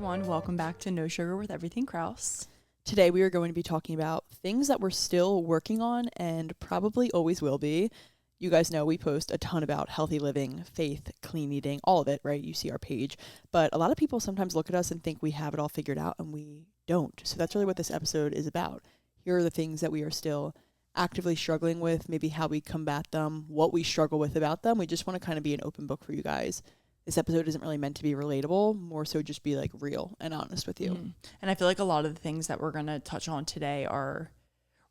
everyone. Welcome back to No Sugar with Everything Kraus. Today we are going to be talking about things that we're still working on and probably always will be. You guys know we post a ton about healthy living, faith, clean eating, all of it, right? You see our page. But a lot of people sometimes look at us and think we have it all figured out, and we don't. So that's really what this episode is about. Here are the things that we are still actively struggling with, maybe how we combat them, what we struggle with about them. We just want to kind of be an open book for you guys. This episode isn't really meant to be relatable, more so just be like real and honest with you. And I feel like a lot of the things that we're going to touch on today are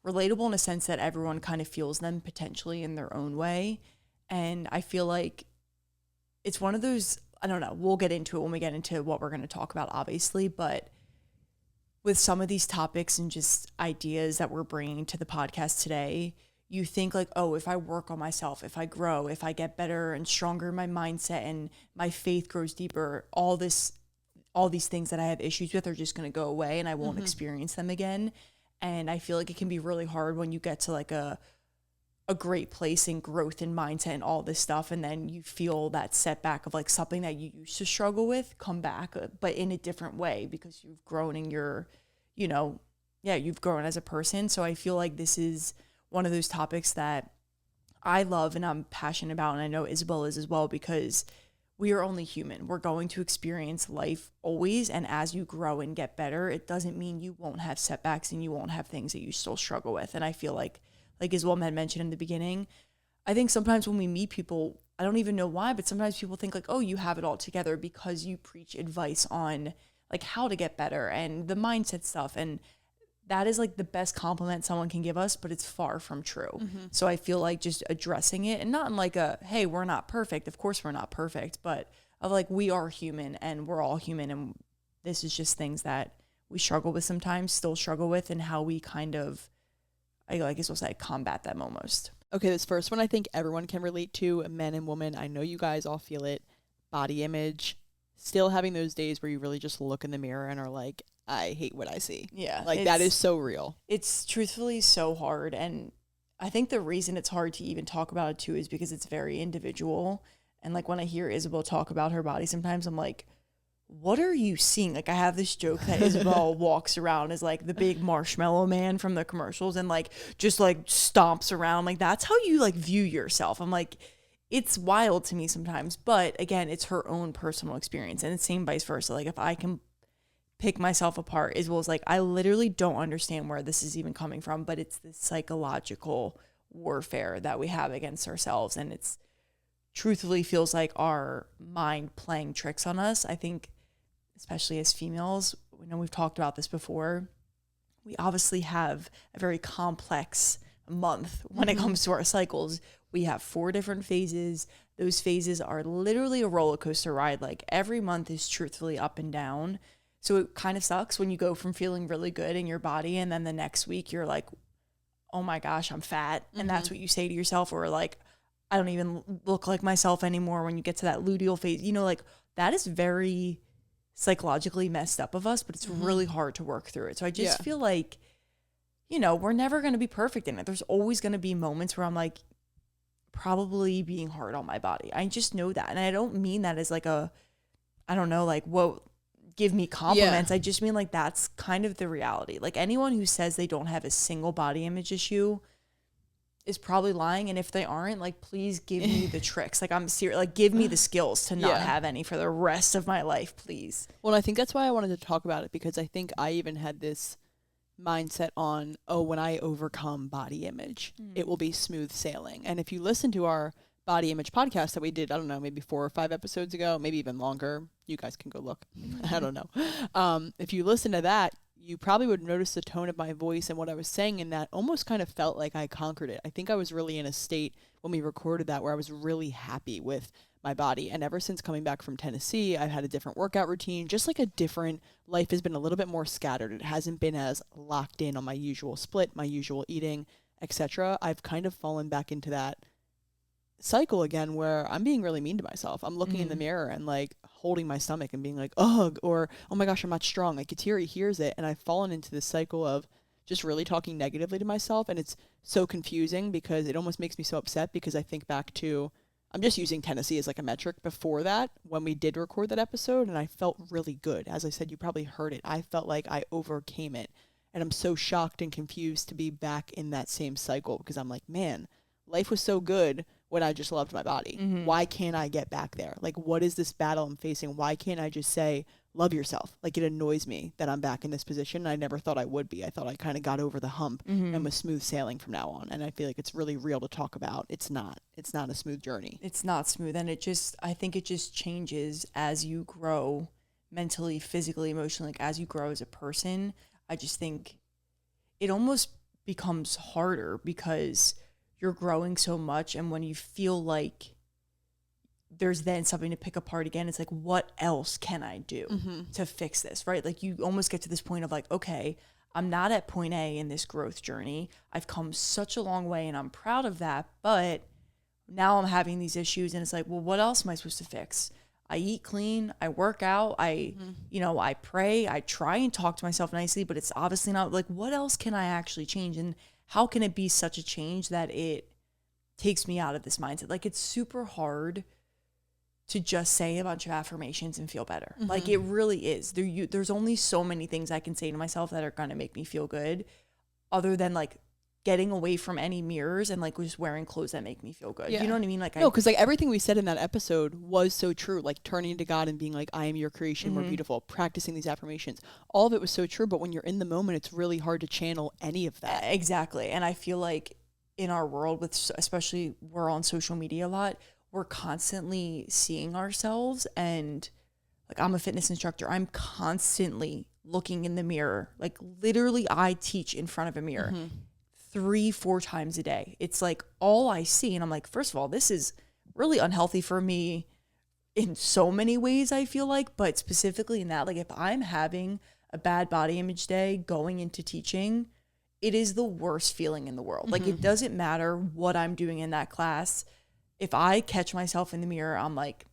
relatable in a sense that everyone kind of feels them potentially in their own way. And I feel like it's one of those, I don't know, we'll get into it when we get into what we're going to talk about, obviously, but with some of these topics and just ideas that we're bringing to the podcast today, you think like, oh, if I work on myself, if I grow, if I get better and stronger in my mindset and my faith grows deeper, all these things that I have issues with are just going to go away and I won't experience them again. And I feel like it can be really hard when you get to like a great place in growth and mindset and all this stuff. And then you feel that setback of like something that you used to struggle with come back, but in a different way because you've grown in your, you've grown as a person. So I feel like this is one of those topics that I love and I'm passionate about. And I know Isabel is as well, because we are only human. We're going to experience life always. And as you grow and get better, it doesn't mean you won't have setbacks and you won't have things that you still struggle with. And I feel like Isabel had mentioned in the beginning, I think sometimes when we meet people, I don't even know why, but sometimes people think like, oh, you have it all together because you preach advice on like how to get better and the mindset stuff. And that is like the best compliment someone can give us, but it's far from true. So I feel like just addressing it, and not in like a, hey, we're not perfect. Of course we're not perfect, but of like, we are human and we're all human. And this is just things that we struggle with sometimes, still struggle with, and how we kind of, I guess we'll say, combat them almost. Okay, this first one I think everyone can relate to, men and women. I know you guys all feel it. Body image. Still having those days where you really just look in the mirror and are like, I hate what I see. Yeah. Like that is so real. It's truthfully so hard. And I think the reason it's hard to even talk about it too is because it's very individual. And like when I hear Isabel talk about her body, sometimes I'm like, what are you seeing? Like I have this joke that Isabel walks around as like the big marshmallow man from the commercials and like just like stomps around. Like that's how you like view yourself. I'm like, it's wild to me sometimes, but again, it's her own personal experience, and it's same vice versa. Like if I can pick myself apart, as well as like, I literally don't understand where this is even coming from, but it's this psychological warfare that we have against ourselves. And it's truthfully feels like our mind playing tricks on us. I think, especially as females, we know we've talked about this before. We obviously have a very complex month when it comes to our cycles. We have 4 different phases. Those phases are literally a roller coaster ride. Like every month is truthfully up and down. So it kind of sucks when you go from feeling really good in your body and then the next week you're like, oh my gosh, I'm fat. And that's what you say to yourself, or like, I don't even look like myself anymore when you get to that luteal phase. You know, like that is very psychologically messed up of us, but it's really hard to work through it. So I just feel like, we're never going to be perfect in it. There's always going to be moments where I'm like, probably being hard on my body. I just know that. And I don't mean that as like I don't know, like, whoa, give me compliments. I just mean like that's kind of the reality. Like anyone who says they don't have a single body image issue is probably lying. And if they aren't, like, please give me the tricks. Like I'm serious, like give me the skills to not have any for the rest of my life, please. Well, I think that's why I wanted to talk about it, because I think I even had this mindset on, oh, when I overcome body image, it will be smooth sailing. And if you listen to our body image podcast that we did, I don't know, maybe 4 or 5 episodes ago, maybe even longer, you guys can go look. I don't know. If you listen to that, you probably would notice the tone of my voice and what I was saying in that almost kind of felt like I conquered it. I think I was really in a state when we recorded that where I was really happy with my body. And ever since coming back from Tennessee, I've had a different workout routine, just like a different life has been a little bit more scattered. It hasn't been as locked in on my usual split, my usual eating, etc. I've kind of fallen back into that cycle again where I'm being really mean to myself. I'm looking in the mirror and like holding my stomach and being like, ugh, or oh my gosh, I'm not strong. Like Kateri hears it, and I've fallen into this cycle of just really talking negatively to myself. And it's so confusing because it almost makes me so upset, because I think back to I'm just using Tennessee as like a metric before that when we did record that episode, and I felt really good. As I said, you probably heard it. I felt like I overcame it. And I'm so shocked and confused to be back in that same cycle because I'm like, man, life was so good when I just loved my body. Mm-hmm. Why can't I get back there? Like, what is this battle I'm facing? Why can't I just say, love yourself? Like, it annoys me that I'm back in this position. I never thought I would be. I thought I kind of got over the hump and was smooth sailing from now on. And I feel like it's really real to talk about. It's not a smooth journey. It's not smooth. And I think it just changes as you grow mentally, physically, emotionally, like as you grow as a person. I just think it almost becomes harder because you're growing so much. And when you feel like there's then something to pick apart again, it's like, what else can I do to fix this, right? Like you almost get to this point of like, okay, I'm not at point A in this growth journey. I've come such a long way and I'm proud of that. But now I'm having these issues and it's like, well, what else am I supposed to fix? I eat clean, I work out, I pray, I try and talk to myself nicely, but it's obviously not like, what else can I actually change? And how can it be such a change that it takes me out of this mindset? Like it's super hard to just say a bunch of affirmations and feel better. Like it really is. There's only so many things I can say to myself that are going to make me feel good other than like getting away from any mirrors and like just wearing clothes that make me feel good. Yeah. You know what I mean? Like no, because like everything we said in that episode was so true. Like turning to God and being like, I am your creation, we're beautiful, practicing these affirmations. All of it was so true. But when you're in the moment, it's really hard to channel any of that. Exactly. And I feel like in our world, with especially we're on social media a lot, we're constantly seeing ourselves. And like I'm a fitness instructor. I'm constantly looking in the mirror. Like literally I teach in front of a mirror. 3-4 times a day. It's like all I see. And I'm like, first of all, this is really unhealthy for me in so many ways, I feel like, but specifically in that, like if I'm having a bad body image day going into teaching, it is the worst feeling in the world. Like it doesn't matter what I'm doing in that class. If I catch myself in the mirror, I'm like,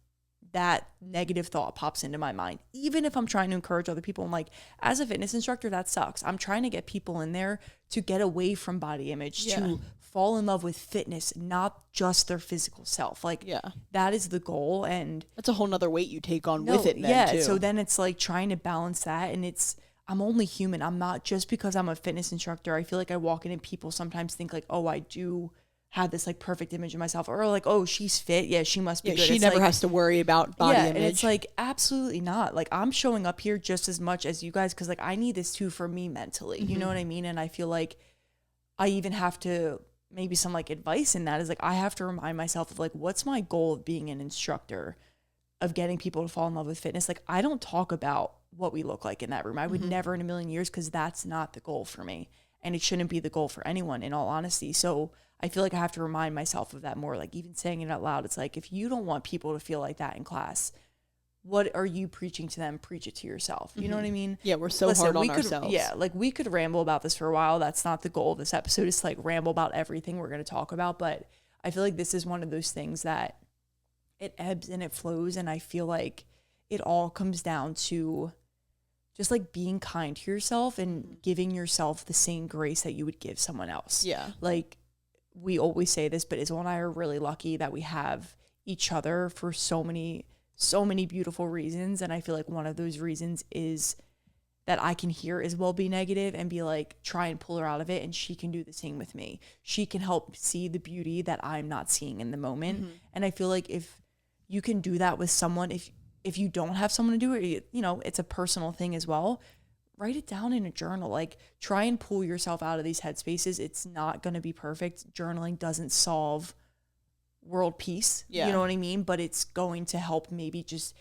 that negative thought pops into my mind. Even if I'm trying to encourage other people, I'm like, as a fitness instructor, that sucks. I'm trying to get people in there to get away from body image, to fall in love with fitness, not just their physical self. Like that is the goal. And that's a whole nother weight you take on with it then too. So then it's like trying to balance that. And I'm only human. I'm not, just because I'm a fitness instructor, I feel like I walk in and people sometimes think like, oh, I do have this like perfect image of myself, or like, oh, she's fit, yeah, she must be good. She never has to worry about body image. And it's like, absolutely not. Like I'm showing up here just as much as you guys, because like I need this too for me mentally, you know what I mean? And I feel like I even have to, maybe some like advice in that is like, I have to remind myself of like, what's my goal of being an instructor, of getting people to fall in love with fitness? Like I don't talk about what we look like in that room. I would never in a million years, because that's not the goal for me, and it shouldn't be the goal for anyone, in all honesty. So I feel like I have to remind myself of that more. Like even saying it out loud, it's like, if you don't want people to feel like that in class, what are you preaching to them? Preach it to yourself. You know what I mean? Yeah, we're so hard on ourselves. Yeah, like we could ramble about this for a while. That's not the goal of this episode, is to like ramble about everything we're going to talk about. But I feel like this is one of those things that it ebbs and it flows. And I feel like it all comes down to just like being kind to yourself and giving yourself the same grace that you would give someone else. Yeah. Like we always say this, but Isabel and I are really lucky that we have each other for so many beautiful reasons. And I feel like one of those reasons is that I can hear Isabel be negative and be like, try and pull her out of it. And she can do the same with me. She can help see the beauty that I'm not seeing in the moment. And I feel like if you can do that with someone, if you don't have someone to do it, you know, it's a personal thing as well. Write it down in a journal. Like try and pull yourself out of these headspaces. It's not going to be perfect. Journaling doesn't solve world peace. You know what I mean? But it's going to help maybe just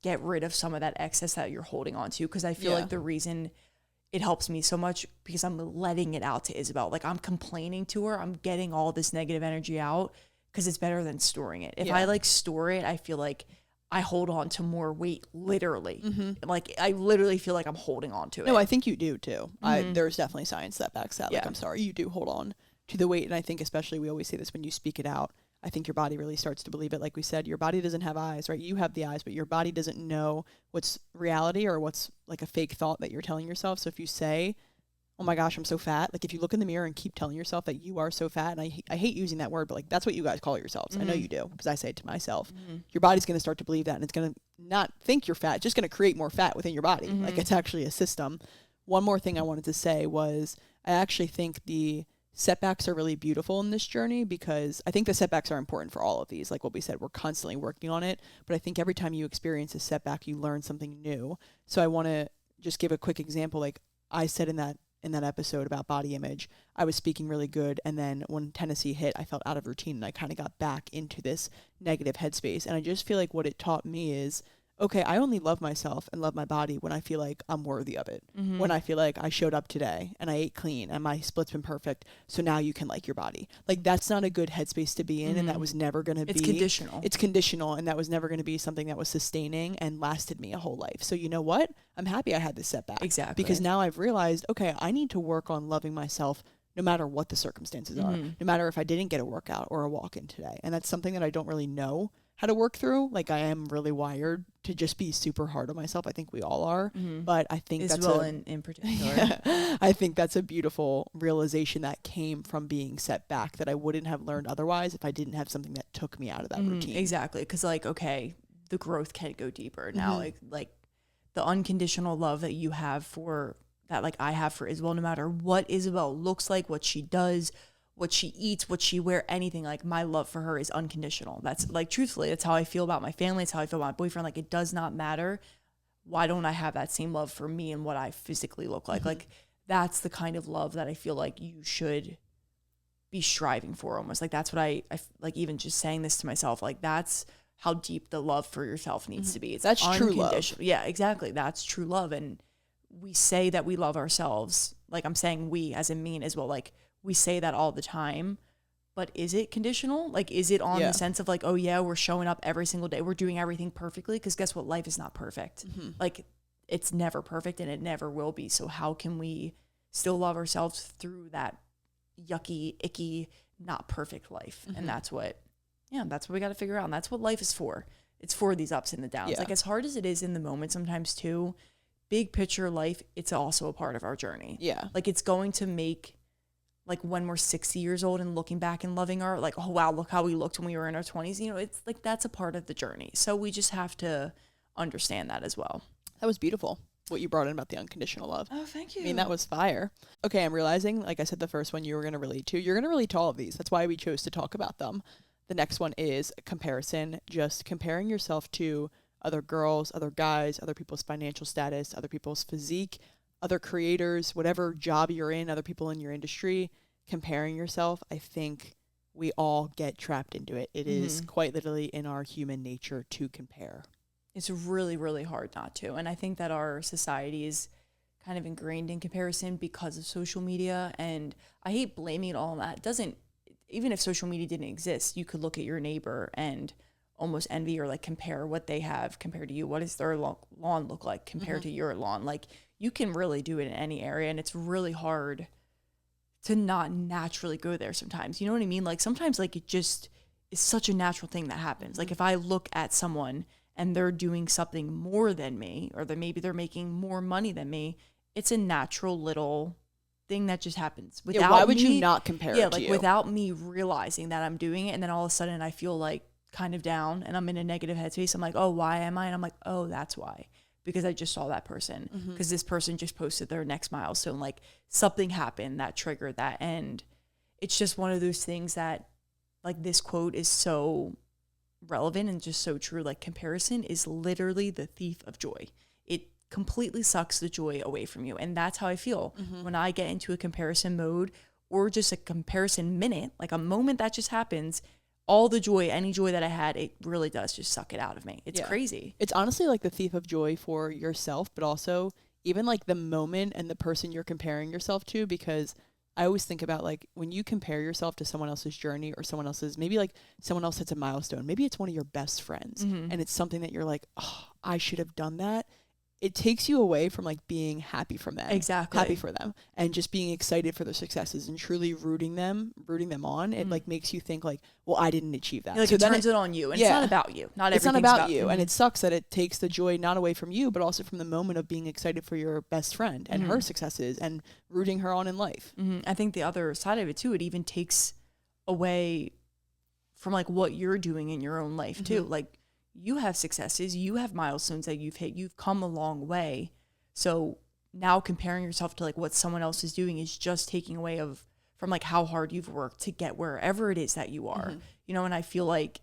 get rid of some of that excess that you're holding on to. Because I feel like the reason it helps me so much, because I'm letting it out to Isabel. Like I'm complaining to her. I'm getting all this negative energy out, because it's better than storing it. If I like store it, I feel like I hold on to more weight, literally. Like I literally feel like I'm holding on to it. No, I think you do too. There's definitely science that backs that. Like, I'm sorry, you do hold on to the weight. And I think especially, we always say this, when you speak it out, I think your body really starts to believe it. Like we said, your body doesn't have eyes, right? You have the eyes, but your body doesn't know what's reality or what's like a fake thought that you're telling yourself. So if you say, oh my gosh, I'm so fat. Like if you look in the mirror and keep telling yourself that you are so fat, and I hate using that word, but like that's what you guys call yourselves. I know you do because I say it to myself. Your body's going to start to believe that, and it's going to not think you're fat, it's just going to create more fat within your body. Like it's actually a system. One more thing I wanted to say was I actually think the setbacks are really beautiful in this journey, because I think the setbacks are important for all of these. Like what we said, we're constantly working on it, but I think every time you experience a setback, you learn something new. So I want to just give a quick example. Like I said in that episode about body image, I was speaking really good, and then when Tennessee hit, I felt out of routine, and I kind of got back into this negative headspace. And I just feel like what it taught me is, okay, I only love myself and love my body when I feel like I'm worthy of it. When I feel like I showed up today and I ate clean and my split's been perfect, so now you can like your body. Like that's not a good headspace to be in, and that was never going to be. It's conditional. It's conditional, and that was never going to be something that was sustaining and lasted me a whole life. So you know what? I'm happy I had this setback. Exactly. Because now I've realized, okay, I need to work on loving myself no matter what the circumstances are, no matter if I didn't get a workout or a walk-in today. And that's something that I don't really know how to work through. Like I am really wired to just be super hard on myself. I think we all are, but I think in particular. I think that's a beautiful realization that came from being set back that I wouldn't have learned otherwise if I didn't have something that took me out of that routine. Exactly. Cause like, okay, the growth can go deeper now. Like the unconditional love that you have for that, like I have for Isabel, no matter what Isabel looks like, what she does, what she eats, what she wear, anything, like my love for her is unconditional. That's like, truthfully, that's how I feel about my family. It's how I feel about my boyfriend. Like it does not matter. Why don't I have that same love for me and what I physically look like? Like that's the kind of love that I feel like you should be striving for almost. Like that's what I like, even just saying this to myself, like that's how deep the love for yourself needs to be. It's That's true love. Yeah, exactly. That's true love. And we say that we love ourselves. Like I'm saying we as in me and as well, like we say that all the time, but is it conditional? Like, is it on the sense of like, oh yeah, we're showing up every single day, we're doing everything perfectly? Because guess what? Life is not perfect. Like it's never perfect and it never will be. So how can we still love ourselves through that yucky, icky, not perfect life? And that's what we got to figure out. And that's what life is for. It's for these ups and the downs. Like as hard as it is in the moment sometimes too, big picture life, it's also a part of our journey. Like it's going to make, like when we're 60 years old and looking back and loving our, like, oh wow, look how we looked when we were in our 20s. You know, it's like, that's a part of the journey. So we just have to understand that as well. That was beautiful, what you brought in about the unconditional love. Oh, thank you. I mean, that was fire. Okay, I'm realizing, like I said, the first one you were going to relate to. You're going to relate to all of these. That's why we chose to talk about them. The next one is comparison, just comparing yourself to other girls, other guys, other people's financial status, other people's physique, other creators, whatever job you're in, other people in your industry. Comparing yourself, I think we all get trapped into it. It is quite literally in our human nature to compare. It's really, really hard not to. And I think that our society is kind of ingrained in comparison because of social media. And I hate blaming it all on that. It doesn't, even if social media didn't exist, you could look at your neighbor and almost envy or like compare what they have compared to you. What does their lawn look like compared to your lawn? Like you can really do it in any area, and it's really hard to not naturally go there sometimes. You know what I mean? Like sometimes like it just is such a natural thing that happens. Like if I look at someone and they're doing something more than me, or that maybe they're making more money than me, it's a natural little thing that just happens. Without why would you not compare it to like you? without me realizing that I'm doing it, and then all of a sudden I feel like kind of down and I'm in a negative headspace. I'm like, oh, why am I? And I'm like, oh, that's why. Because I just saw that person, because this person just posted their next milestone. Like something happened that triggered that. And it's just one of those things that, like, this quote is so relevant and just so true. Like comparison is literally the thief of joy. It completely sucks the joy away from you. And that's how I feel when I get into a comparison mode, or just a comparison minute, like a moment that just happens. All the joy, any joy that I had, it really does just suck it out of me. It's crazy. It's honestly like the thief of joy for yourself, but also even like the moment and the person you're comparing yourself to, because I always think about like when you compare yourself to someone else's journey or someone else's, maybe like someone else hits a milestone, maybe it's one of your best friends and it's something that you're like, oh, I should have done that. it takes you away from like being happy from them. Exactly. Happy for them and just being excited for their successes and truly rooting them on. It like makes you think like, well, I didn't achieve that. Like, so it turns it on you, and it's not about you. It's not about you. And it sucks that it takes the joy not away from you, but also from the moment of being excited for your best friend and her successes and rooting her on in life. I think the other side of it too, it even takes away from like what you're doing in your own life too. Like, you have successes, you have milestones that you've hit, you've come a long way. So now comparing yourself to like what someone else is doing is just taking away from like how hard you've worked to get wherever it is that you are, you know. And I feel like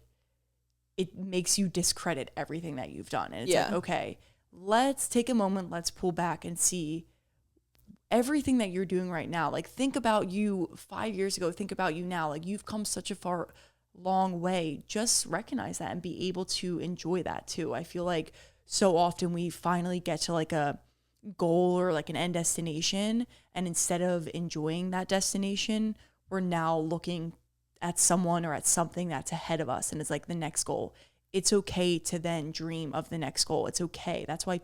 it makes you discredit everything that you've done. And it's like, okay, let's take a moment, let's pull back and see everything that you're doing right now. Like, think about you 5 years ago, think about you now. Like, you've come such a long way. Just recognize that and be able to enjoy that too. I feel like so often we finally get to like a goal or like an end destination, and instead of enjoying that destination, we're now looking at someone or at something that's ahead of us, and it's like the next goal. It's okay to then dream of the next goal. It's okay. That's why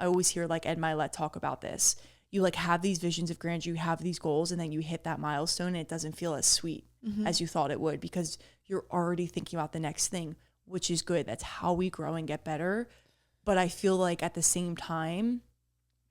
I always hear like Ed Milet talk about this. You like have these visions of grandeur, you have these goals, and then you hit that milestone and it doesn't feel as sweet as you thought it would, because you're already thinking about the next thing, which is good. That's how we grow and get better. But I feel like at the same time,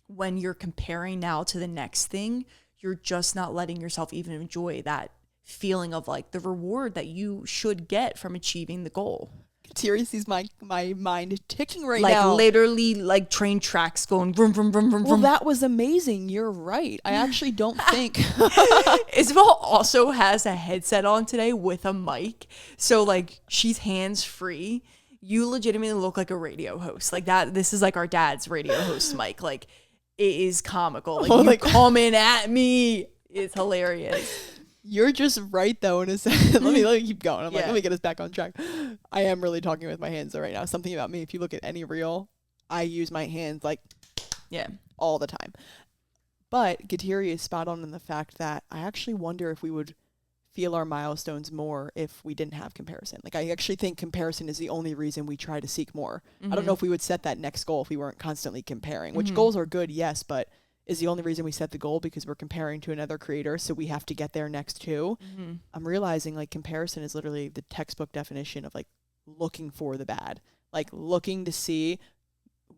when you're comparing now to the next thing, you're just not letting yourself even enjoy that feeling of like the reward that you should get from achieving the goal. Kateri sees my mind ticking right like now. Like literally like train tracks going vroom, vroom, vroom, vroom, well, vroom. That was amazing. You're right. I actually don't think. Isabel also has a headset on today with a mic. So like she's hands free. You legitimately look like a radio host. Like that. This is like our dad's radio host mic. Like, it is comical. Like, you coming at me. It's hilarious. You're just right though in a second. Let me keep going. I'm like, let me get us back on track. I am really talking with my hands though right now. Something about me, if you look at any reel, I use my hands like all the time. But Kateri is spot on in the fact that I actually wonder if we would feel our milestones more if we didn't have comparison. Like, I actually think comparison is the only reason we try to seek more. I don't know if we would set that next goal if we weren't constantly comparing, which goals are good, yes, but is the only reason we set the goal because we're comparing to another creator, so we have to get there next too. I'm realizing like comparison is literally the textbook definition of like looking for the bad, like looking to see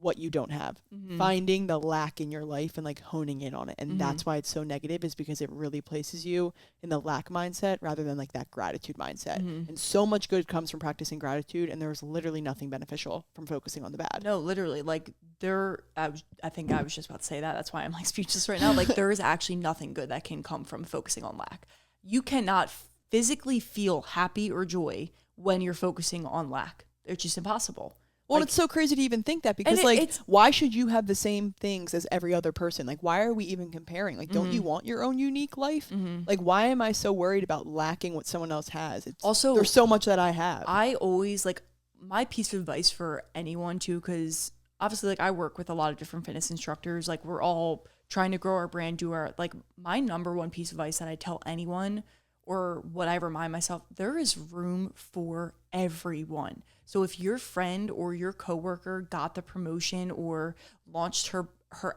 what you don't have, finding the lack in your life and like honing in on it. And that's why it's so negative, is because it really places you in the lack mindset rather than like that gratitude mindset. And so much good comes from practicing gratitude, and there's literally nothing beneficial from focusing on the bad. No, literally, like I think I was just about to say that. That's why I'm like speechless right now. Like, there is actually nothing good that can come from focusing on lack. You cannot physically feel happy or joy when you're focusing on lack. It's just impossible. Well, it's so crazy to even think that, because why should you have the same things as every other person? Like, why are we even comparing? Like, don't you want your own unique life? Like, why am I so worried about lacking what someone else has? There's so much that I have. I always, like, my piece of advice for anyone too, because obviously, like, I work with a lot of different fitness instructors. Like, we're all trying to grow our brand, like, my number one piece of advice that I tell anyone, or what I remind myself, there is room for everyone. So if your friend or your coworker got the promotion or launched her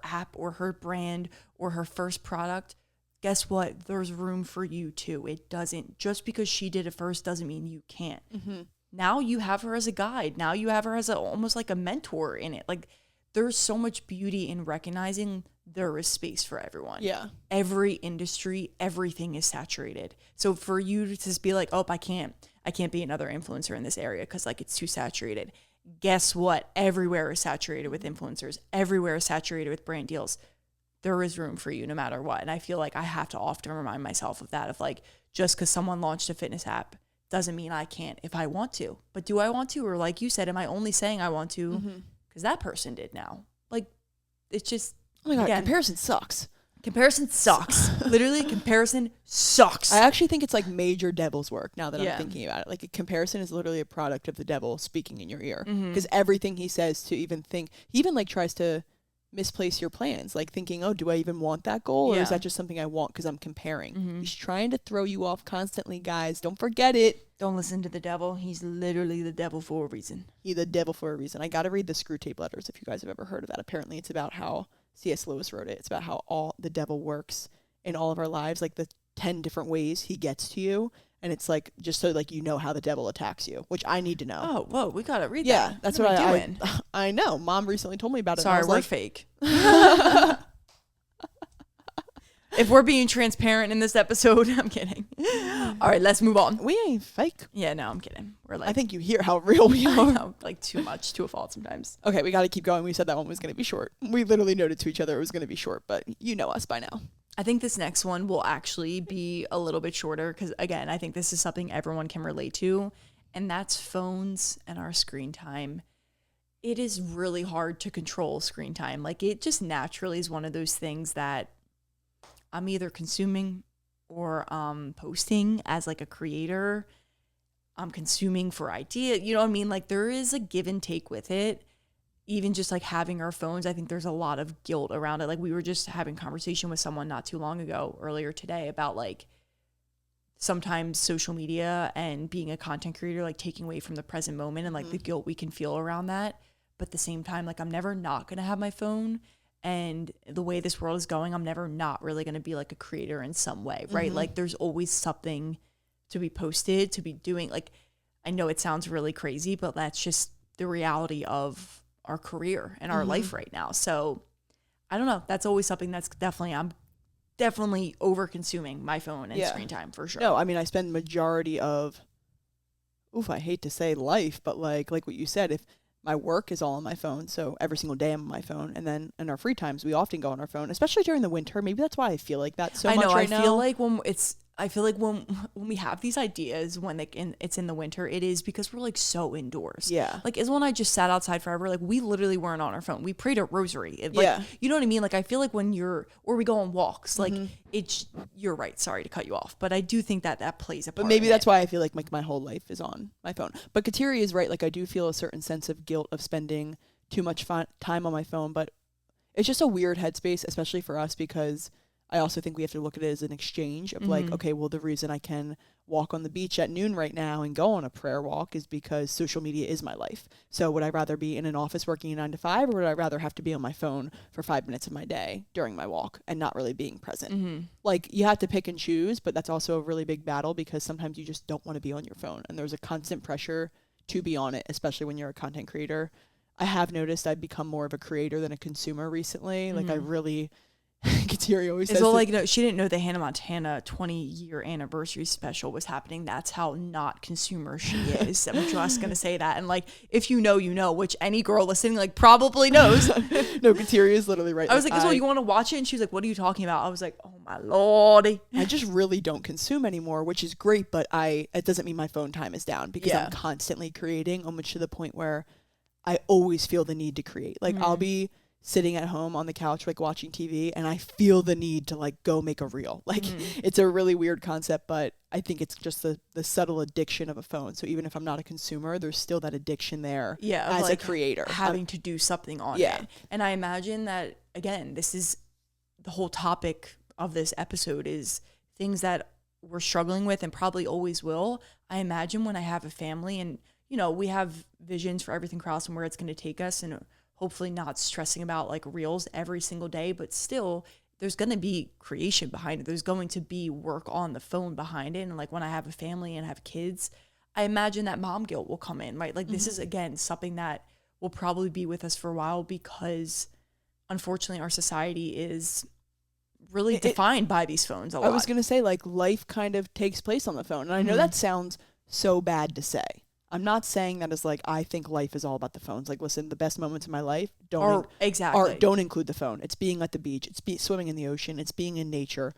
app or her brand or her first product, guess what? There's room for you too. It doesn't, just because she did it first doesn't mean you can't. Now you have her as a guide. Now you have her as almost like a mentor in it. Like, there's so much beauty in recognizing there is space for everyone. Yeah. Every industry, everything is saturated. So for you to just be like, oh, I can't be another influencer in this area because like it's too saturated. Guess what? Everywhere is saturated with influencers. Everywhere is saturated with brand deals. There is room for you no matter what. And I feel like I have to often remind myself of that, of like, just because someone launched a fitness app doesn't mean I can't if I want to. But do I want to? Or like you said, am I only saying I want to because that person did now? Like, it's just, oh my God, comparison sucks. Comparison sucks. Literally, comparison sucks. I actually think it's like major devil's work now that I'm thinking about it. Like, a comparison is literally a product of the devil speaking in your ear. Because everything he says to even think, he even like tries to misplace your plans, like thinking, oh, do I even want that goal, or Yeah. is that just something I want because I'm comparing? Mhm. He's trying to throw you off constantly, guys. Don't forget it. Don't listen to the devil. He's literally the devil for a reason. He's the devil for a reason. I got to read the Screw Tape Letters if you guys have ever heard of that. Apparently it's about how C.S. Lewis wrote it. It's about how all the devil works in all of our lives, like the 10 different ways he gets to you. And it's like, just so like you know how the devil attacks you, which I need to know. Oh, whoa, we gotta read Yeah, that. that's what what are we I doing. I know. Mom recently told me about it. Sorry, and I we're was fake. If we're being transparent in this episode, I'm kidding. All right, let's move on. like, we ain't fake. Yeah, no, I'm kidding. We're like, I think you hear how real we I are. know, like too much to a fault sometimes. Okay, we got to keep going. We said that one was going to be short. We literally noted to each other it was going to be short, but you know us by now. I think this next one will actually be a little bit shorter because, again, I think this is something everyone can relate to, and that's phones and our screen time. It is really hard to control screen time. Like, it just naturally is one of those things that I'm either consuming or posting as like a creator. I'm consuming for idea. You know what I mean? Like, there is a give and take with it. Even just like having our phones, I think there's a lot of guilt around it. Like, we were just having conversation with someone not too long ago, earlier today, about like sometimes social media and being a content creator, like taking away from the present moment and like the guilt we can feel around that. But at the same time, like, I'm never not going to have my phone. And the way this world is going, I'm never not really going to be like a creator in some way, right? Like, there's always something to be posted, to be doing. Like, I know it sounds really crazy, but that's just the reality of our career and our life right now. So I don't know. That's always something that's I'm definitely over consuming my phone and screen time for sure. No, I mean, I spend majority of, I hate to say life, but like what you said, if my work is all on my phone, so every single day I'm on my phone, and then in our free times, we often go on our phone, especially during the winter. Maybe that's why I feel like that so I much know. right now. I feel like when we have these ideas when it's in the winter, it is because we're like so indoors. Yeah. Like, Isabel and I just sat outside forever. Like, we literally weren't on our phone. We prayed a rosary. You know what I mean? Like, I feel like when we go on walks, like you're right. Sorry to cut you off, but I do think that plays a part. But maybe in that's it. why I feel like my whole life is on my phone. But Kateri is right. Like, I do feel a certain sense of guilt of spending too much time on my phone, but it's just a weird headspace, especially for us, because I also think we have to look at it as an exchange of like, okay, well, the reason I can walk on the beach at noon right now and go on a prayer walk is because social media is my life. So would I rather be in an office working a 9 to 5, or would I rather have to be on my phone for 5 minutes of my day during my walk and not really being present? Like, you have to pick and choose, but that's also a really big battle because sometimes you just don't want to be on your phone, and there's a constant pressure to be on it, especially when you're a content creator. I have noticed I've become more of a creator than a consumer recently. Like, I really... Kateri always says, well, like, no, she didn't know the Hannah Montana 20-year anniversary special was happening. That's how not consumer she is. I'm just gonna say that. And like, if you know, you know, which any girl listening like probably knows. No, Kateri is literally right. I was like, Isabel, you want to watch it? And she was like, what are you talking about? I was like, oh my lordy. I just really don't consume anymore, which is great, but it doesn't mean my phone time is down because I'm constantly creating, almost to the point where I always feel the need to create. Like, I'll be sitting at home on the couch, like watching TV, and I feel the need to like go make a reel. Like, it's a really weird concept, but I think it's just the subtle addiction of a phone. So even if I'm not a consumer, there's still that addiction there as like a creator. Having to do something on it. And I imagine that, again, this is the whole topic of this episode is things that we're struggling with and probably always will. I imagine when I have a family and, you know, we have visions for Everything Cross and where it's going to take us, and hopefully not stressing about like reels every single day, but still there's going to be creation behind it. There's going to be work on the phone behind it. And like, when I have a family and have kids, I imagine that mom guilt will come in, right? Like, this is, again, something that will probably be with us for a while because unfortunately our society is really defined by these phones a lot. I was going to say, like, life kind of takes place on the phone. And I know that sounds so bad to say. I'm not saying that as like, I think life is all about the phones. Like, listen, the best moments in my life don't include the phone. It's being at the beach. It's swimming in the ocean. It's being in nature.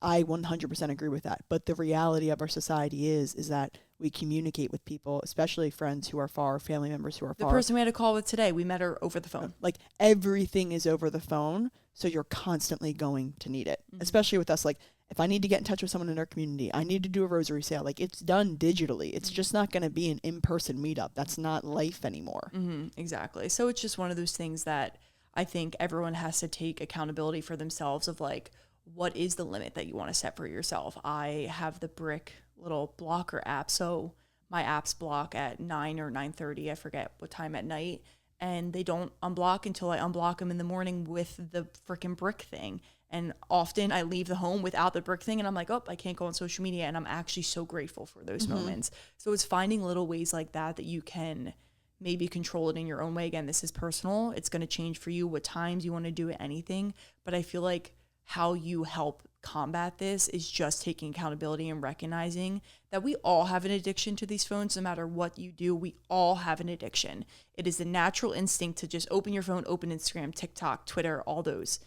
I 100% agree with that. But the reality of our society is that we communicate with people, especially friends who are far, family members who are far. The person we had a call with today, we met her over the phone. Like, everything is over the phone. So you're constantly going to need it, especially with us. Like, if I need to get in touch with someone in our community, I need to do a rosary sale. Like, it's done digitally. It's just not going to be an in-person meetup. That's not life anymore. Exactly. So it's just one of those things that I think everyone has to take accountability for themselves of like, what is the limit that you want to set for yourself? I have the Brick little blocker app. So my apps block at 9 or 9:30. I forget what time at night. And they don't unblock until I unblock them in the morning with the freaking Brick thing. And often I leave the home without the Brick thing and I'm like, oh, I can't go on social media. And I'm actually so grateful for those moments. So it's finding little ways like that you can maybe control it in your own way. Again, this is personal. It's going to change for you what times you want to do it, anything. But I feel like how you help combat this is just taking accountability and recognizing that we all have an addiction to these phones. No matter what you do, we all have an addiction. It is the natural instinct to just open your phone, open Instagram, TikTok, Twitter, all those.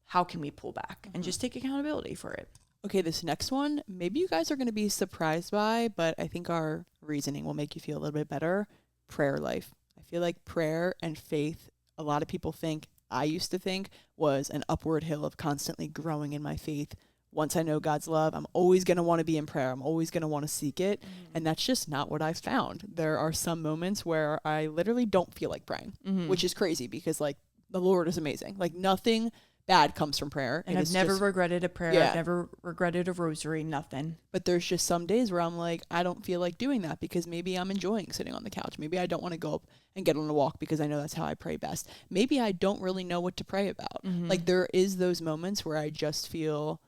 How can we pull back and just take accountability for it? Okay, this next one, maybe you guys are going to be surprised by, but I think our reasoning will make you feel a little bit better. Prayer life. I feel like prayer and faith, a lot of people think, I used to think, was an upward hill of constantly growing in my faith. Once I know God's love, I'm always going to want to be in prayer. I'm always going to want to seek it. And that's just not what I've found. There are some moments where I literally don't feel like praying, which is crazy because like the Lord is amazing. Like nothing bad comes from prayer. And I've never regretted a prayer. Yeah. I've never regretted a rosary, nothing. But there's just some days where I'm like, I don't feel like doing that because maybe I'm enjoying sitting on the couch. Maybe I don't want to go up and get on a walk because I know that's how I pray best. Maybe I don't really know what to pray about. Like there is those moments where I just feel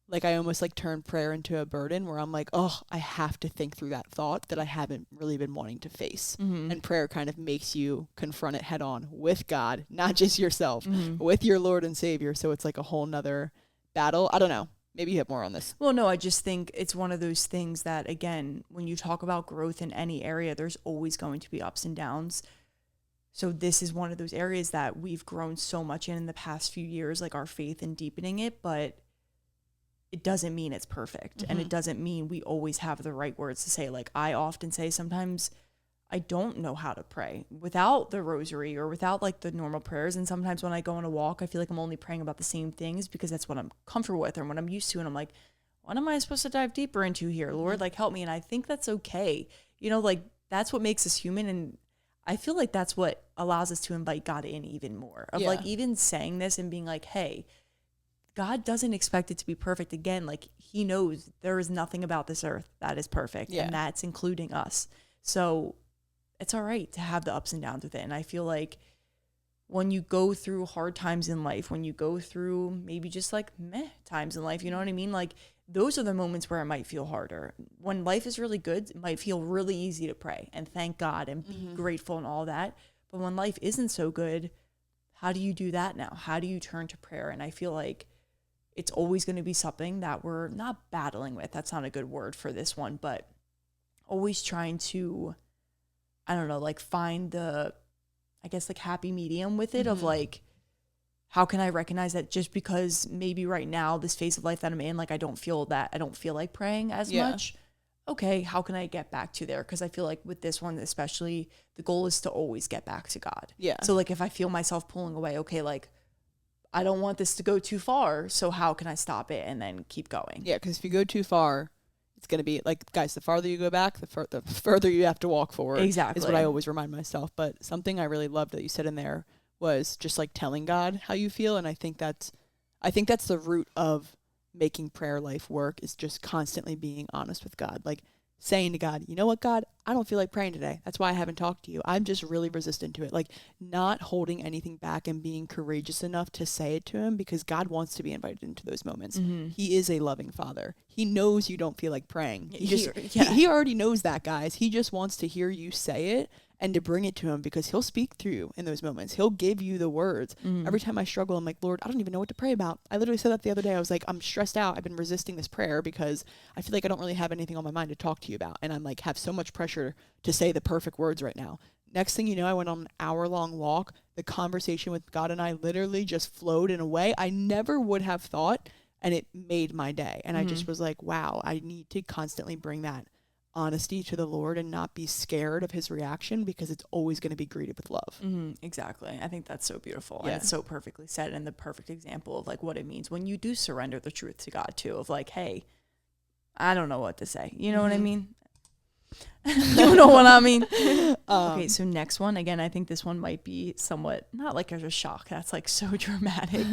like I almost like turn prayer into a burden where I'm like, oh, I have to think through that thought that I haven't really been wanting to face. And prayer kind of makes you confront it head on with God, not just yourself, with your Lord and Savior. So it's like a whole nother battle. I don't know. Maybe you have more on this. Well, no, I just think it's one of those things that, again, when you talk about growth in any area, there's always going to be ups and downs. So this is one of those areas that we've grown so much in the past few years, like our faith and deepening it, but it doesn't mean it's perfect. And it doesn't mean we always have the right words to say. Like I often say, sometimes I don't know how to pray without the rosary or without like the normal prayers. And sometimes when I go on a walk, I feel like I'm only praying about the same things because that's what I'm comfortable with or what I'm used to. And I'm like, what am I supposed to dive deeper into here? Lord, like help me. And I think that's okay. You know, like that's what makes us human. And I feel like that's what allows us to invite God in even more of like even saying this and being like, hey, God doesn't expect it to be perfect. Again, like he knows there is nothing about this earth that is perfect and that's including us. So it's all right to have the ups and downs with it. And I feel like when you go through hard times in life, when you go through maybe just like meh times in life, you know what I mean? Like those are the moments where it might feel harder. When life is really good, it might feel really easy to pray and thank God and be grateful and all that. But when life isn't so good, how do you do that now? How do you turn to prayer? And I feel like it's always going to be something that we're not battling with. That's not a good word for this one, but always trying to, I don't know, like find the, I guess like happy medium with it of like, how can I recognize that just because maybe right now, this phase of life that I'm in, like I don't feel like praying as much. Okay, how can I get back to there? Because I feel like with this one, especially, the goal is to always get back to God. Yeah. So like if I feel myself pulling away, okay, like I don't want this to go too far. So how can I stop it and then keep going? Yeah, because if you go too far, it's going to be like, guys, the farther you go back, the further you have to walk forward. Exactly. Is what I always remind myself. But something I really loved that you said in there was just like telling God how you feel. And I think that's the root of making prayer life work, is just constantly being honest with God. Like saying to God, you know what, God, I don't feel like praying today. That's why I haven't talked to you. I'm just really resistant to it. Like not holding anything back and being courageous enough to say it to him, because God wants to be invited into those moments. He is a loving father. He knows you don't feel like praying. He already knows that, guys. He just wants to hear you say it and to bring it to him, because he'll speak through you in those moments. He'll give you the words. Every time I struggle, I'm like, Lord, I don't even know what to pray about. I literally said that the other day. I was like, I'm stressed out. I've been resisting this prayer because I feel like I don't really have anything on my mind to talk to you about. And I'm like, have so much pressure to say the perfect words right now. Next thing you know, I went on an hour-long walk. The conversation with God and I literally just flowed in a way I never would have thought, and it made my day. And I just was like, wow, I need to constantly bring that honesty to the Lord and not be scared of his reaction, because it's always going to be greeted with love. Exactly. I think that's so beautiful. And it's so perfectly said, and the perfect example of like what it means when you do surrender the truth to God too, of like, hey, I don't know what to say. You know what I mean? You know what I mean? Okay, so next one. Again, I think this one might be somewhat, not like as a shock. That's like so dramatic.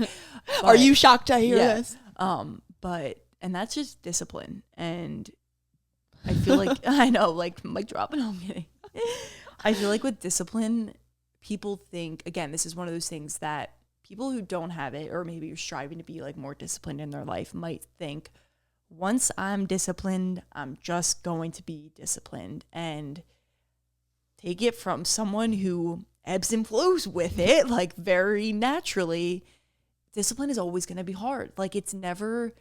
Are you shocked to hear yeah. this? And that's just discipline. And I feel like, I know, like, mic drop, and I'm kidding. I feel like with discipline, people think, again, this is one of those things that people who don't have it, or maybe you're striving to be like more disciplined in their life, might think, once I'm disciplined, I'm just going to be disciplined. And take it from someone who ebbs and flows with it, like very naturally, discipline is always going to be hard. Like, it's never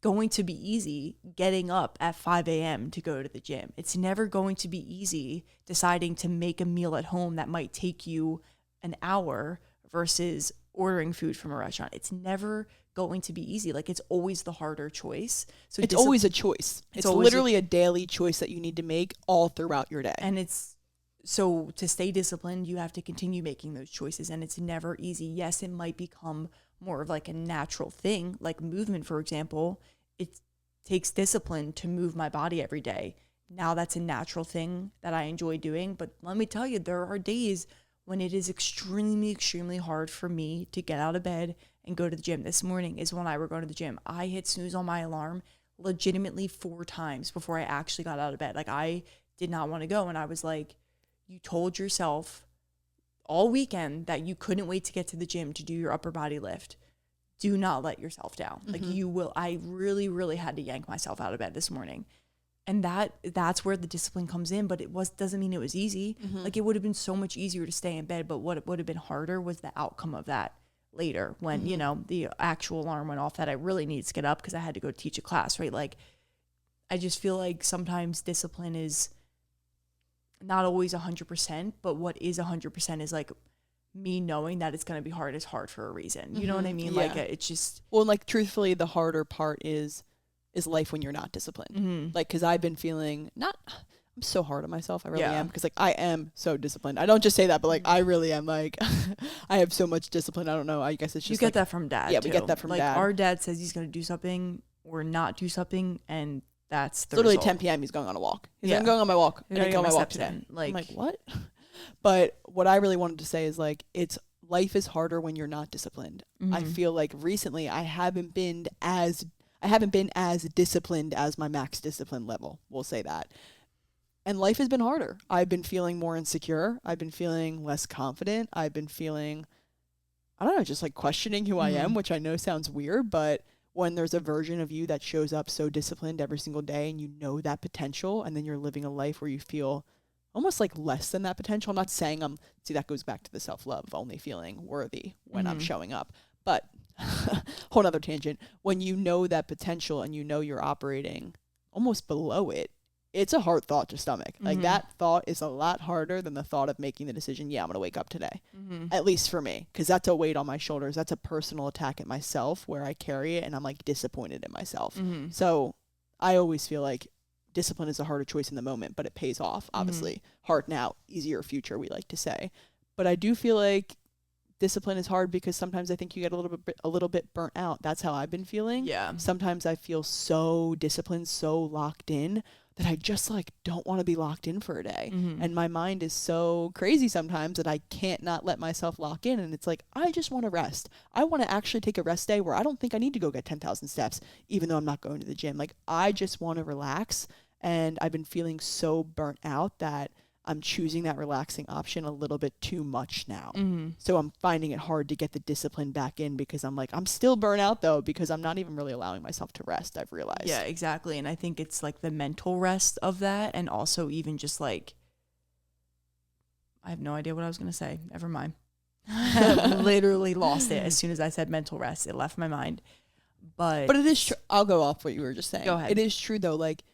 going to be easy getting up at 5 a.m. to go to the gym. It's never going to be easy deciding to make a meal at home that might take you an hour versus ordering food from a restaurant. It's never going to be easy. Like, it's always the harder choice. So it's always a choice. It's literally a daily choice that you need to make all throughout your day. And it's, so to stay disciplined, you have to continue making those choices, and it's never easy. Yes, it might become more of like a natural thing, like movement, for example. It takes discipline to move my body every day. Now that's a natural thing that I enjoy doing. But let me tell you, there are days when it is extremely, extremely hard for me to get out of bed and go to the gym. This morning is when I were going to the gym. I hit snooze on my alarm legitimately 4 times before I actually got out of bed. Like, I did not want to go. And I was like, you told yourself all weekend that you couldn't wait to get to the gym to do your upper body lift. Do not let yourself down. Like, you will. I really, really had to yank myself out of bed this morning. And that's where the discipline comes in, but doesn't mean it was easy. Like, it would have been so much easier to stay in bed, but what would have been harder was the outcome of that later when, you know, the actual alarm went off that I really needed to get up because I had to go teach a class, right? Like, I just feel like sometimes discipline is not always 100%, but what is 100% is like me knowing that it's going to be hard is hard for a reason. You know what I mean? Yeah. Like, it's just, well, like, truthfully, the harder part is life when you're not disciplined. Like, because I've been feeling I'm so hard on myself. I really am, because like, I am so disciplined. I don't just say that, but like, I really am. Like, I have so much discipline. I don't know. I guess it's just, you get like, that from dad. Yeah, too. we get that from like, dad. Our dad says he's going to do something or not do something, and that's the literally result. 10 p.m. he's going on a walk. He's like, I'm going on my walk. I didn't go on my walk today. Like, I'm like, what? But what I really wanted to say is, like, life is harder when you're not disciplined. I feel like recently I haven't been as disciplined as my max discipline level. We'll say that. And life has been harder. I've been feeling more insecure. I've been feeling less confident. I've been feeling, I don't know, just like questioning who I am, which I know sounds weird, but when there's a version of you that shows up so disciplined every single day and you know that potential, and then you're living a life where you feel almost like less than that potential. I'm not saying see, that goes back to the self-love of only feeling worthy when I'm showing up. But whole nother tangent. When you know that potential and you know you're operating almost below it, it's a hard thought to stomach. Like, that thought is a lot harder than the thought of making the decision, yeah, I'm going to wake up today. At least for me, because that's a weight on my shoulders. That's a personal attack at myself where I carry it and I'm like disappointed in myself. So I always feel like discipline is a harder choice in the moment, but it pays off, obviously. Hard now, easier future, we like to say. But I do feel like discipline is hard because sometimes I think you get a little bit burnt out. That's how I've been feeling. Yeah. Sometimes I feel so disciplined, so locked in, that I just like don't want to be locked in for a day. And my mind is so crazy sometimes that I can't not let myself lock in. And it's like, I just want to rest. I want to actually take a rest day where I don't think I need to go get 10,000 steps, even though I'm not going to the gym. Like, I just want to relax. And I've been feeling so burnt out that I'm choosing that relaxing option a little bit too much now. So I'm finding it hard to get the discipline back in because I'm like, I'm still burnt out though, because I'm not even really allowing myself to rest, I've realized. Yeah, exactly. And I think it's like the mental rest of that. And also even just like, I have no idea what I was going to say. Never mind. Literally lost it. As soon as I said mental rest, it left my mind. But it is true. I'll go off what you were just saying. Go ahead. It is true though. Like,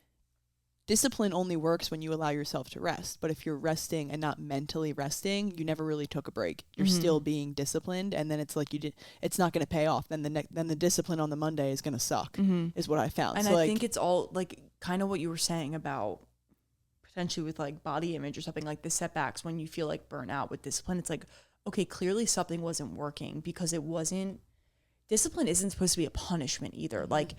discipline only works when you allow yourself to rest. But if you're resting and not mentally resting, you never really took a break. You're still being disciplined, and then it's like it's not going to pay off. Then the discipline on the Monday is going to suck. Is what I found. And so I think it's all like kind of what you were saying about potentially with like body image or something, like the setbacks when you feel like burnout with discipline. It's like, okay, clearly something wasn't working because discipline isn't supposed to be a punishment either. Like,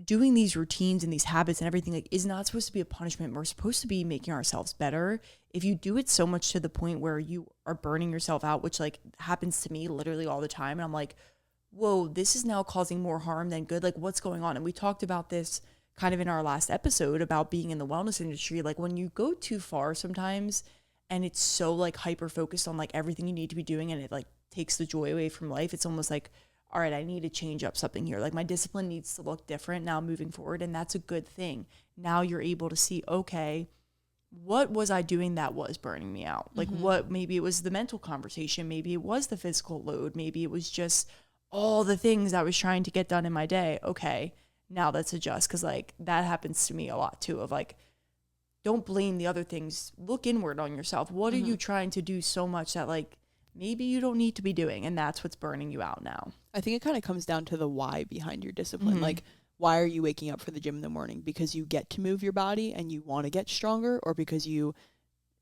doing these routines and these habits and everything like is not supposed to be a punishment. We're supposed to be making ourselves better. If you do it so much to the point where you are burning yourself out, which like happens to me literally all the time, and I'm like, whoa, this is now causing more harm than good. Like, what's going on? And we talked about this kind of in our last episode about being in the wellness industry. Like, when you go too far sometimes and it's so like hyper focused on like everything you need to be doing, and it like takes the joy away from life, it's almost like, all right, I need to change up something here. Like, my discipline needs to look different now moving forward. And that's a good thing. Now you're able to see, okay, what was I doing that was burning me out? Like, what, maybe it was the mental conversation. Maybe it was the physical load. Maybe it was just all the things I was trying to get done in my day. Okay, now let's adjust. Cause like that happens to me a lot too, of like, don't blame the other things. Look inward on yourself. What are you trying to do so much that like maybe you don't need to be doing? And that's what's burning you out now. I think it kind of comes down to the why behind your discipline. Like, why are you waking up for the gym in the morning? Because you get to move your body and you want to get stronger, or because you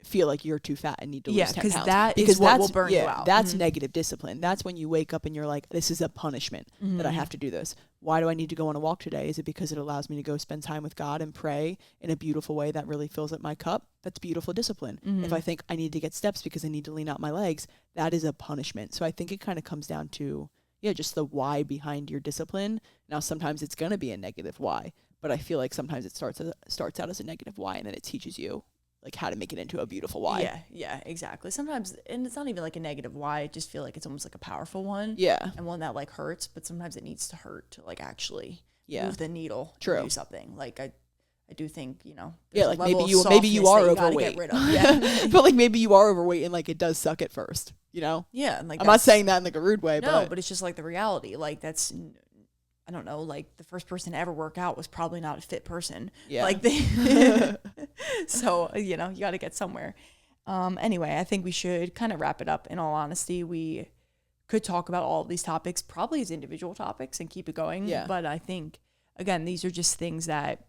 feel like you're too fat and need to lose 10 pounds? Because that will burn you out. That's negative discipline. That's when you wake up and you're like, this is a punishment that I have to do this. Why do I need to go on a walk today? Is it because it allows me to go spend time with God and pray in a beautiful way that really fills up my cup? That's beautiful discipline. If I think I need to get steps because I need to lean out my legs, that is a punishment. So I think it kind of comes down to, just the why behind your discipline. Now, sometimes it's going to be a negative why, but I feel like sometimes it starts out as a negative why, and then it teaches you like how to make it into a beautiful why. Yeah, exactly. Sometimes, and it's not even like a negative why. I just feel like it's almost like a powerful one. Yeah. And one that like hurts, but sometimes it needs to hurt to like actually move the needle. True. And do something. Like I do think, like maybe you are overweight. But like maybe you are overweight and like it does suck at first, Yeah. And like I'm not saying that in like a rude way, but it's just like the reality. Like that's, I don't know, like the first person to ever work out was probably not a fit person. Yeah. Like so, you got to get somewhere. Anyway, I think we should kind of wrap it up. In all honesty, we could talk about all of these topics probably as individual topics and keep it going. Yeah. But I think, again, these are just things that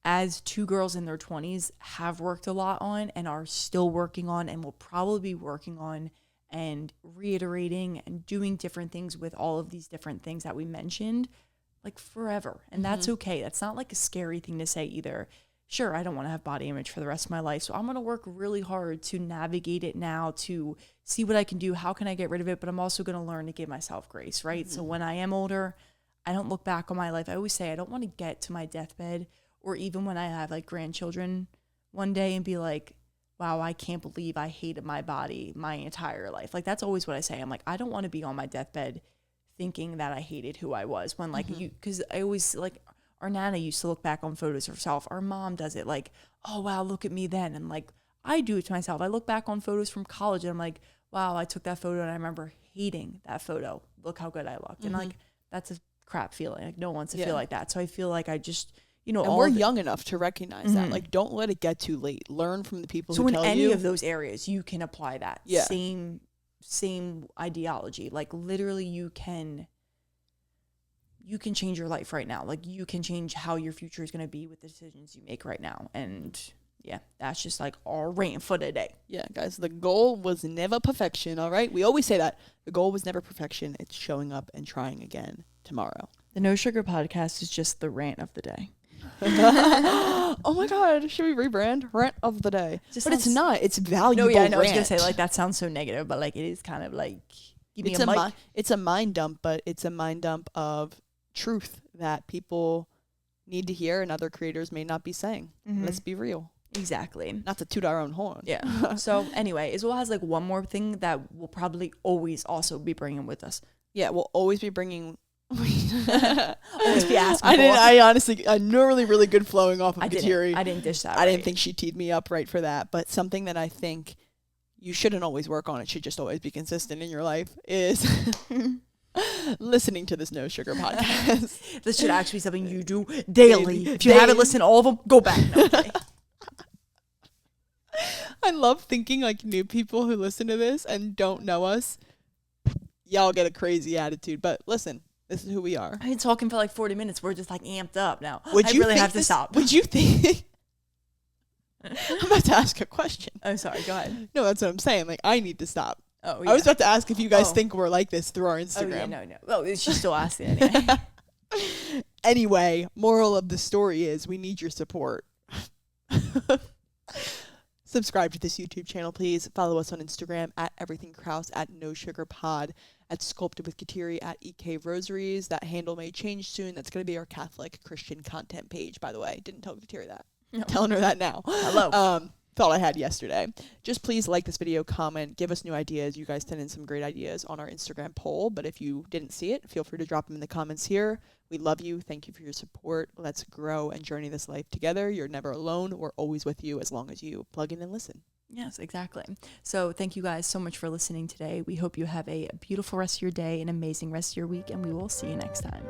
as two girls in their 20s have worked a lot on and are still working on and will probably be working on and reiterating and doing different things with all of these different things that we mentioned, like forever. And that's okay. That's not like a scary thing to say either. Sure, I don't want to have body image for the rest of my life, so I'm going to work really hard to navigate it now, to see what I can do. How can I get rid of it? But I'm also going to learn to give myself grace, right? So when I am older, I don't look back on my life. I always say I don't want to get to my deathbed, or even when I have like grandchildren one day and be like, wow, I can't believe I hated my body my entire life. Like, that's always what I say. I'm like, I don't want to be on my deathbed thinking that I hated who I was, when like because I always like, our Nana used to look back on photos of herself. Our mom does it, like, oh wow, look at me then. And like, I do it to myself. I look back on photos from college and I'm like, wow, I took that photo and I remember hating that photo. Look how good I looked. And like, that's a crap feeling. Like, no one wants to feel like that. So I feel like I just, and we're young enough to recognize that. Like, don't let it get too late. Learn from the people who tell you. So in any of those areas, you can apply that same ideology. Like, literally, you can change your life right now. Like, you can change how your future is going to be with the decisions you make right now. And yeah, that's just like our rant for today. Yeah, guys, the goal was never perfection. All right. We always say that the goal was never perfection. It's showing up and trying again tomorrow. The No Sugar Podcast is just the rant of the day. Oh my God, should we rebrand rant of the day? But it's not. It's valuable. No, yeah, I know. I was gonna say, like, that sounds so negative, but like, it is kind of like, it's a mind dump, but it's a mind dump of truth that people need to hear and other creators may not be saying. Let's be real. Exactly. Not to toot our own horn. Yeah. So anyway, Isabel has like one more thing that we'll probably always also be bringing with us. Yeah, we'll always be bringing. Always be asking. I normally really good flowing off of Kateri. I didn't dish that. I didn't think she teed me up right for that. But something that I think you shouldn't always work on, it should just always be consistent in your life, is listening to this No Sugar podcast. This should actually be something you do daily. If you haven't listened to all of them, go back. No, okay. I love thinking like new people who listen to this and don't know us, y'all get a crazy attitude. But listen, this is who we are. I've been talking for like 40 minutes. We're just like amped up now. I really have to stop. Would you think? I'm about to ask a question. Oh, sorry. Go ahead. No, that's what I'm saying. Like, I need to stop. Oh, yeah. I was about to ask if you guys think we're like this through our Instagram. Oh, yeah, no. Well, she's still asking anyway. Anyway, moral of the story is we need your support. Subscribe to this YouTube channel, please. Follow us on Instagram at Everything Kraus, at No Sugar Pod, at Sculpted with Kateri, at EK Rosaries. That handle may change soon. That's going to be our Catholic Christian content page, by the way. Didn't tell Kateri that. No. Telling her that now. Hello. Thought I had yesterday. Just please like this video, comment, give us new ideas. You guys sent in some great ideas on our Instagram poll, but if you didn't see it, feel free to drop them in the comments here. We love you. Thank you for your support. Let's grow and journey this life together. You're never alone. We're always with you as long as you plug in and listen. Yes, exactly. So thank you guys so much for listening today. We hope you have a beautiful rest of your day, an amazing rest of your week, and we will see you next time.